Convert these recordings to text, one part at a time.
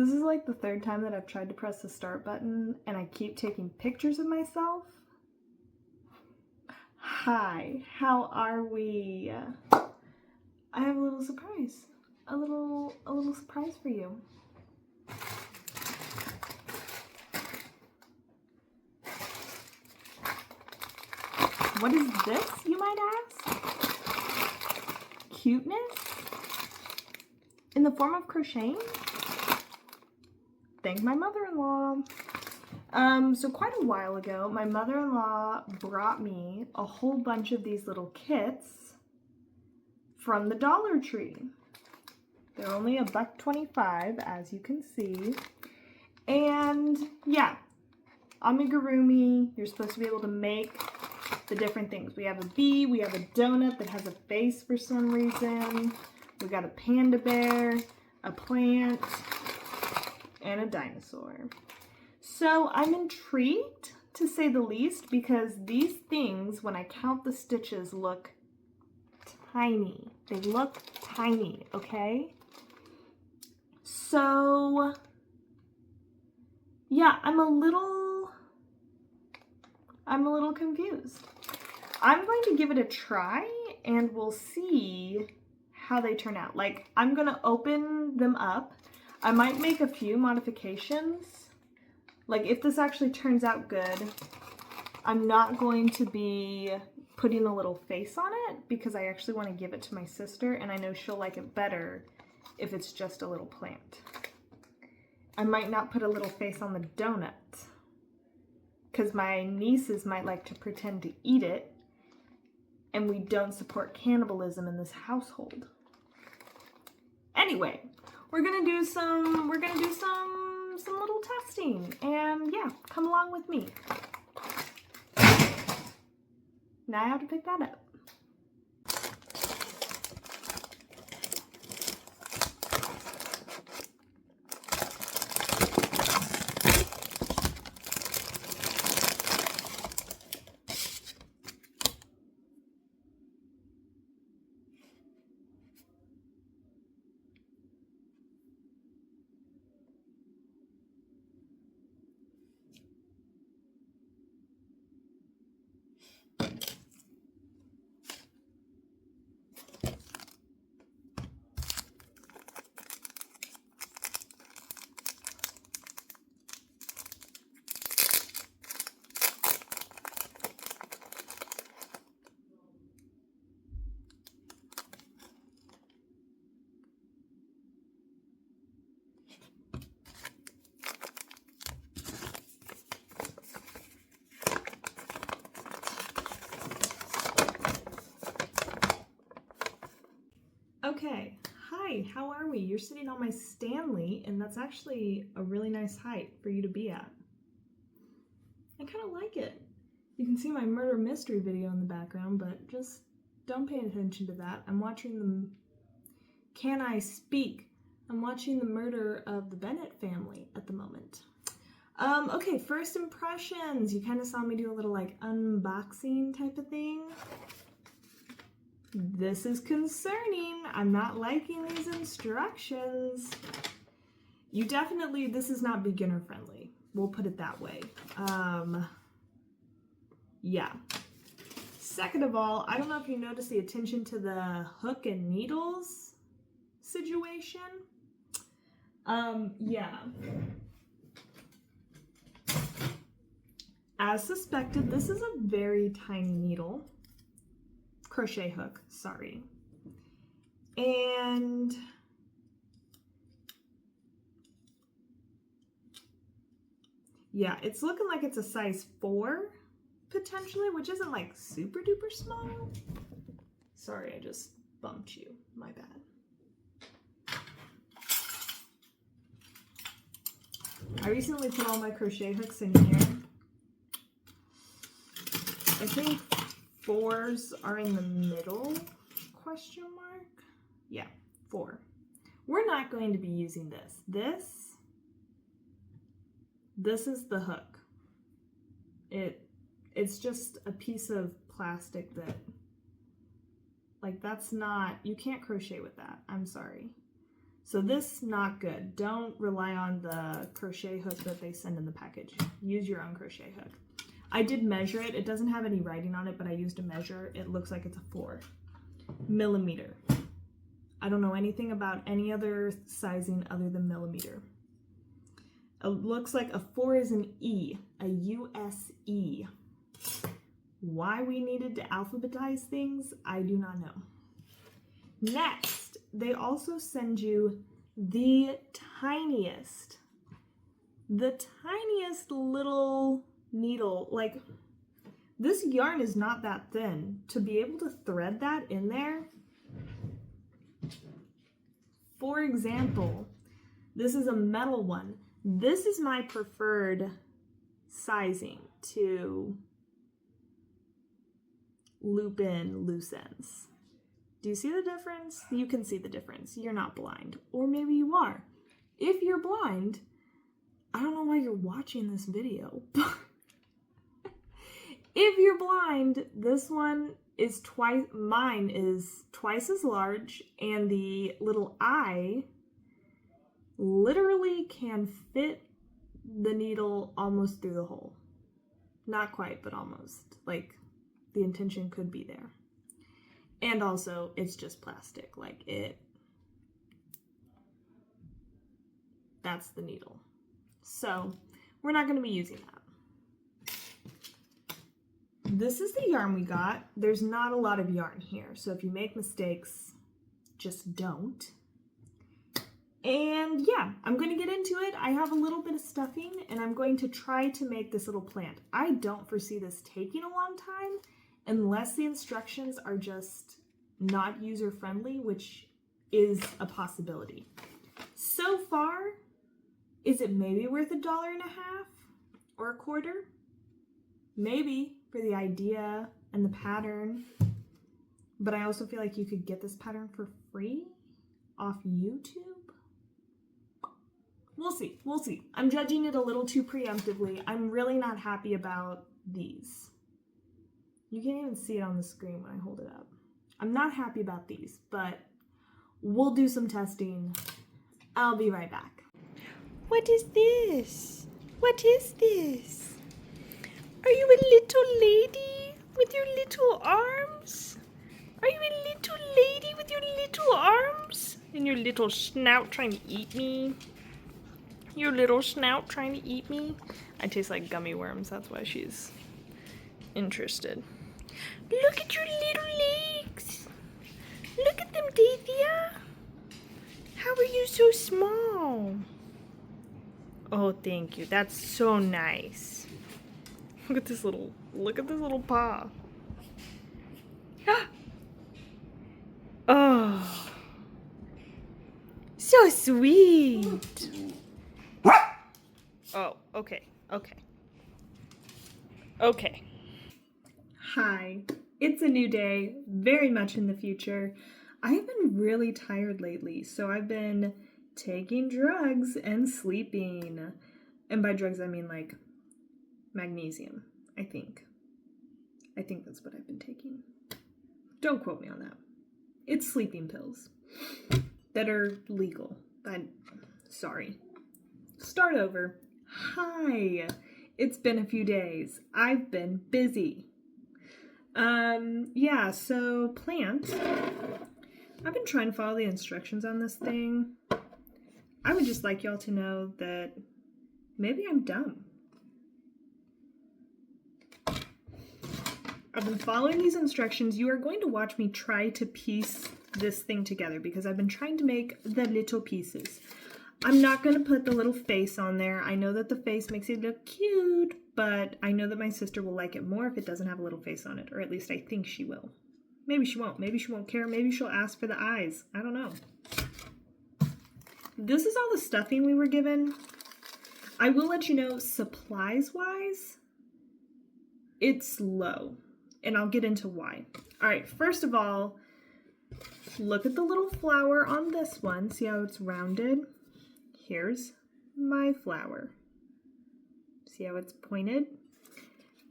This is like the third time that I've tried to press the start button and I keep taking pictures of myself. Hi, how are we? I have a little surprise. A little surprise for you. What is this, you might ask? Cuteness? In the form of crocheting? Thank my mother-in-law. So quite a while ago, my mother-in-law brought me a whole bunch of these little kits from the Dollar Tree. They're only $1.25, as you can see. And yeah, amigurumi, you're supposed to be able to make the different things. We have a bee, we have a donut that has a face for some reason. We got a panda bear, a plant, and a dinosaur. So I'm intrigued, to say the least, because these things, when I count the stitches, look tiny. They look tiny, okay? So yeah, I'm a little confused. I'm going to give it a try and we'll see how they turn out. Like, I'm gonna open them up. I might make a few modifications. Like, if this actually turns out good, I'm not going to be putting a little face on it because I actually want to give it to my sister and I know she'll like it better if it's just a little plant. I might not put a little face on the donut because my nieces might like to pretend to eat it, and we don't support cannibalism in this household. Anyway, we're gonna do some little testing, and yeah, come along with me. Now I have to pick that up. Okay, hi, how are we? You're sitting on my Stanley, and that's actually a really nice height for you to be at. I kind of like it. You can see my murder mystery video in the background, but just don't pay attention to that. I'm watching the... Can I speak? I'm watching the murder of the Bennett family at the moment. Okay, first impressions. You kind of saw me do a little like unboxing type of thing. This is concerning. I'm not liking these instructions. You definitely, this is not beginner friendly. We'll put it that way. Yeah. Second of all, I don't know if you noticed the attention to the hook and needles situation. Yeah. As suspected, this is a very tiny needle. Crochet hook, sorry. And yeah, it's looking like it's a size 4 potentially, which isn't like super duper small. Sorry, I just bumped you, my bad. I recently put all my crochet hooks in here. I think 4s are in the middle, question mark? Yeah, 4. We're not going to be using this. This is the hook. It's just a piece of plastic that, like, that's not, you can't crochet with that. I'm sorry. So this, not good. Don't rely on the crochet hook that they send in the package. Use your own crochet hook. I did measure it. It doesn't have any writing on it, but I used a measure. It looks like it's a 4 millimeter. I don't know anything about any other sizing other than millimeter. It looks like a 4 is an E, a U-S-E. Why we needed to alphabetize things, I do not know. Next, they also send you the tiniest little needle. Like, this yarn is not that thin. To be able to thread that in there, for example, this is a metal one. This is my preferred sizing to loop in loose ends. Do you see the difference? You can see the difference. You're not blind. Or maybe you are. If you're blind, I don't know why you're watching this video. If you're blind, this one is mine is twice as large, and the little eye literally can fit the needle almost through the hole. Not quite, but almost. Like, the intention could be there. And also, it's just plastic. Like, that's the needle. So, we're not going to be using that. This is the yarn we got. There's not a lot of yarn here, so if you make mistakes, just don't. And yeah, I'm going to get into it. I have a little bit of stuffing, and I'm going to try to make this little plant. I don't foresee this taking a long time, unless the instructions are just not user-friendly, which is a possibility. So far, is it maybe worth $1.50 or $1.25? Maybe, for the idea and the pattern. But I also feel like you could get this pattern for free off YouTube. We'll see, we'll see. I'm judging it a little too preemptively. I'm really not happy about these. You can't even see it on the screen when I hold it up. I'm not happy about these, but we'll do some testing. I'll be right back. What is this? What is this? Are you a little lady with your little arms? Are you a little lady with your little arms? And your little snout trying to eat me? Your little snout trying to eat me? I taste like gummy worms, that's why she's interested. Look at your little legs. Look at them, Davia. How are you so small? Oh, thank you. That's so nice. Look at this little paw. Oh. So sweet. Oh, okay. Okay. Hi, it's a new day, very much in the future. I have been really tired lately, so I've been taking drugs and sleeping. And by drugs, I mean like magnesium, I think. I think that's what I've been taking. Don't quote me on that. It's sleeping pills that are legal. Sorry. Start over. Hi. It's been a few days. I've been busy. Yeah, so plant. I've been trying to follow the instructions on this thing. I would just like y'all to know that maybe I'm dumb. I've been following these instructions. You are going to watch me try to piece this thing together because I've been trying to make the little pieces. I'm not going to put the little face on there. I know that the face makes it look cute, but I know that my sister will like it more if it doesn't have a little face on it, or at least I think she will. Maybe she won't. Maybe she won't care. Maybe she'll ask for the eyes. I don't know. This is all the stuffing we were given. I will let you know, supplies-wise, it's low, and I'll get into why. All right, first of all, look at the little flower on this one. See how it's rounded? Here's my flower. See how it's pointed?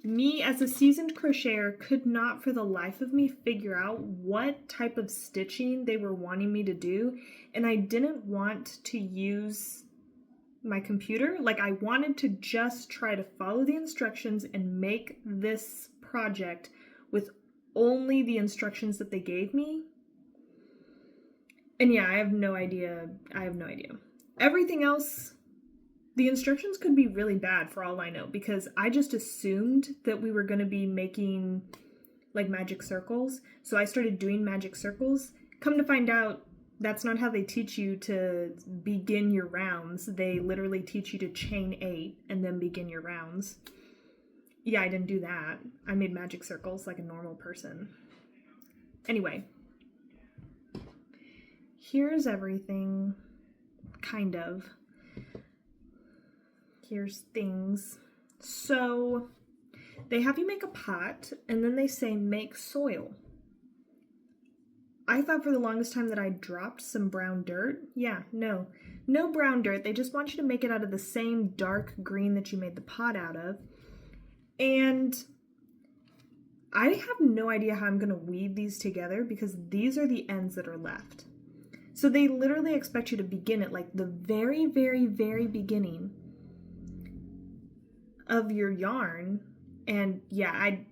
Me, as a seasoned crocheter, could not for the life of me figure out what type of stitching they were wanting me to do, and I didn't want to use my computer. Like, I wanted to just try to follow the instructions and make this project with only the instructions that they gave me. And yeah, I have no idea. Everything else, the instructions could be really bad for all I know, because I just assumed that we were going to be making like magic circles. So I started doing magic circles. Come to find out, that's not how they teach you to begin your rounds. They literally teach you to chain 8 and then begin your rounds. Yeah, I didn't do that. I made magic circles like a normal person. Anyway, here's everything, kind of. Here's things. So they have you make a pot, and then they say make soil. I thought for the longest time that I dropped some brown dirt. Yeah, no brown dirt. They just want you to make it out of the same dark green that you made the pot out of. And I have no idea how I'm going to weave these together, because these are the ends that are left. So they literally expect you to begin at like the very, very, very beginning of your yarn. And yeah, I'd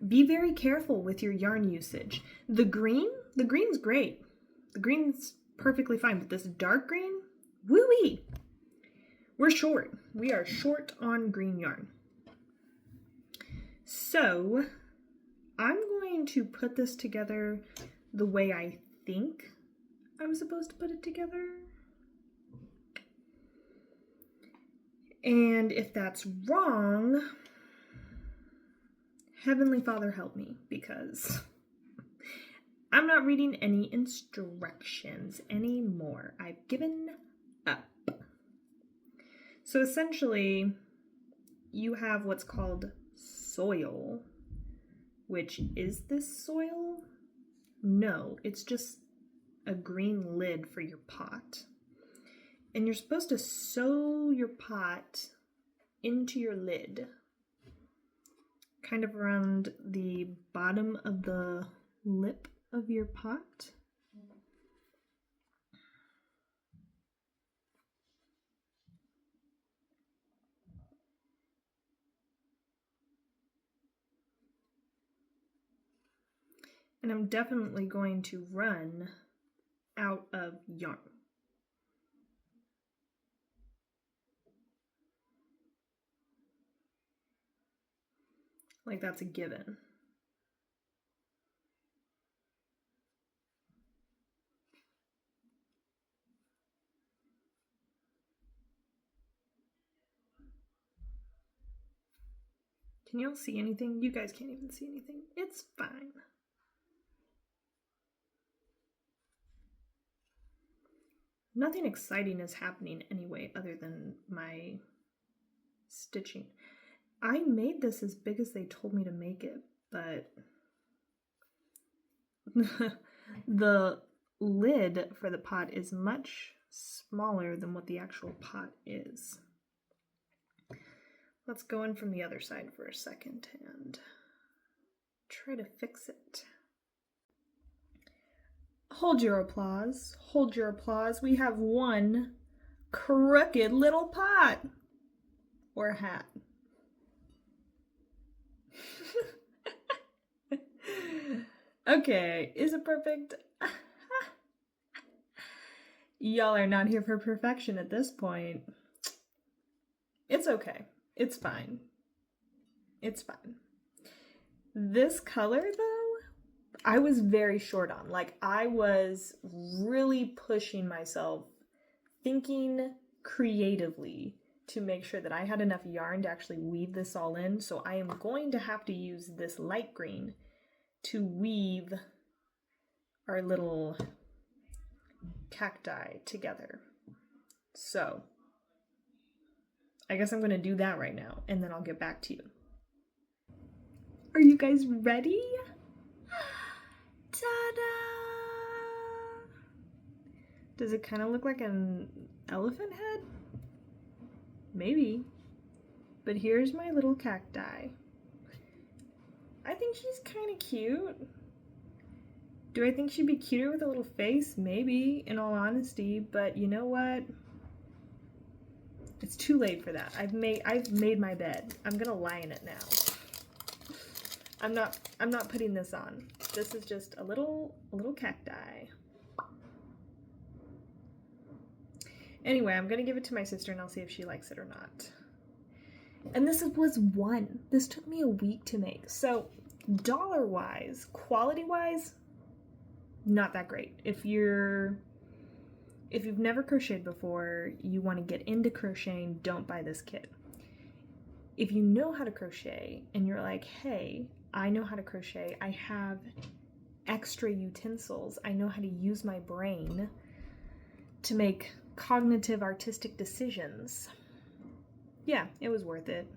be very careful with your yarn usage. The green's great. The green's perfectly fine, but this dark green, woo-wee. We're short. We are short on green yarn. So I'm going to put this together the way I think I'm supposed to put it together. And if that's wrong, Heavenly Father, help me, because I'm not reading any instructions anymore. I've given up. So essentially, you have what's called soil, which is this soil? No, it's just a green lid for your pot. And you're supposed to sew your pot into your lid, kind of around the bottom of the lip of your pot. And I'm definitely going to run out of yarn. Like, that's a given. Can y'all see anything? You guys can't even see anything. It's fine. Nothing exciting is happening anyway, other than my stitching. I made this as big as they told me to make it, but the lid for the pot is much smaller than what the actual pot is. Let's go in from the other side for a second and try to fix it. Hold your applause. Hold your applause. We have one crooked little pot. Or hat. Okay, is it perfect? Y'all are not here for perfection at this point. It's okay. It's fine. It's fine. This color, though, I was very short on. Like, I was really pushing myself, thinking creatively to make sure that I had enough yarn to actually weave this all in. So I am going to have to use this light green to weave our little cacti together. So I guess I'm going to do that right now, and then I'll get back to you. Are you guys ready? Ta-da! Does it kind of look like an elephant head? Maybe. But here's my little cacti. I think she's kind of cute. Do I think she'd be cuter with a little face? Maybe, in all honesty, but you know what? It's too late for that. I've made my bed. I'm gonna lie in it now. I'm not putting this on. This is just a little cacti. Anyway, I'm gonna give it to my sister and I'll see if she likes it or not. And this was one. This took me a week to make. So dollar-wise, quality-wise, not that great. If you've never crocheted before, you want to get into crocheting, don't buy this kit. If you know how to crochet and you're like, hey, I know how to crochet, I have extra utensils, I know how to use my brain to make cognitive artistic decisions, yeah, it was worth it.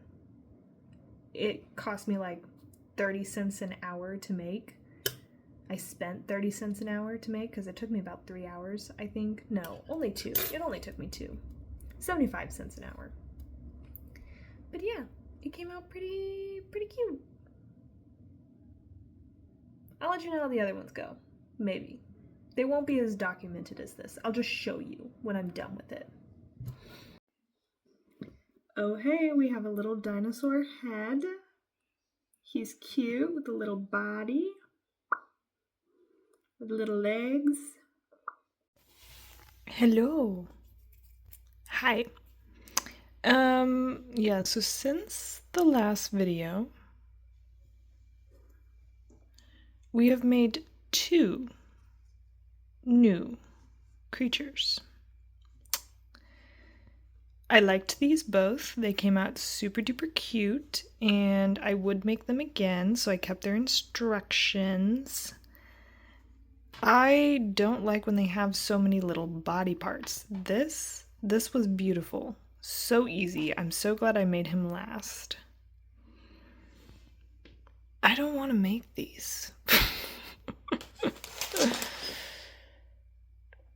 It cost me like 30 cents an hour to make. I spent 30 cents an hour to make because it took me about 3 hours, I think. No, only 2. It only took me 2. 75 cents an hour. But yeah, it came out pretty cute. I'll let you know how the other ones go. Maybe. They won't be as documented as this. I'll just show you when I'm done with it. Oh hey, we have a little dinosaur head. He's cute with a little body. With little legs. Hello. Hi. Yeah, so since the last video, we have made 2 new creatures. I liked these both. They came out super duper cute, and I would make them again, so I kept their instructions. I don't like when they have so many little body parts. This was beautiful. So easy. I'm so glad I made him last. I don't want to make these.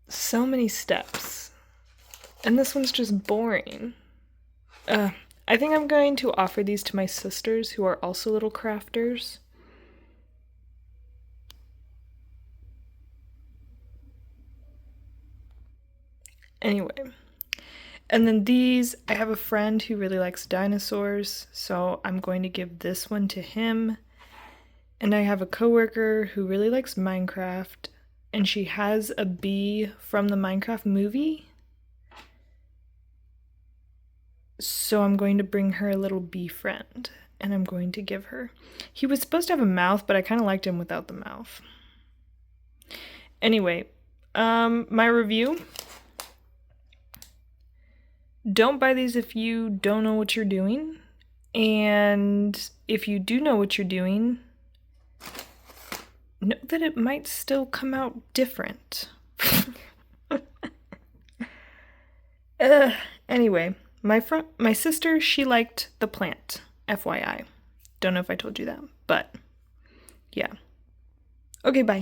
So many steps. And this one's just boring. I think I'm going to offer these to my sisters who are also little crafters. Anyway, and then these, I have a friend who really likes dinosaurs, so I'm going to give this one to him. And I have a coworker who really likes Minecraft, and she has a bee from the Minecraft movie. So I'm going to bring her a little bee friend, and I'm going to give her. He was supposed to have a mouth, but I kind of liked him without the mouth. Anyway, my review. Don't buy these if you don't know what you're doing. And if you do know what you're doing, know that it might still come out different. Anyway, my sister, she liked the plant, FYI. Don't know if I told you that, but yeah. Okay, bye.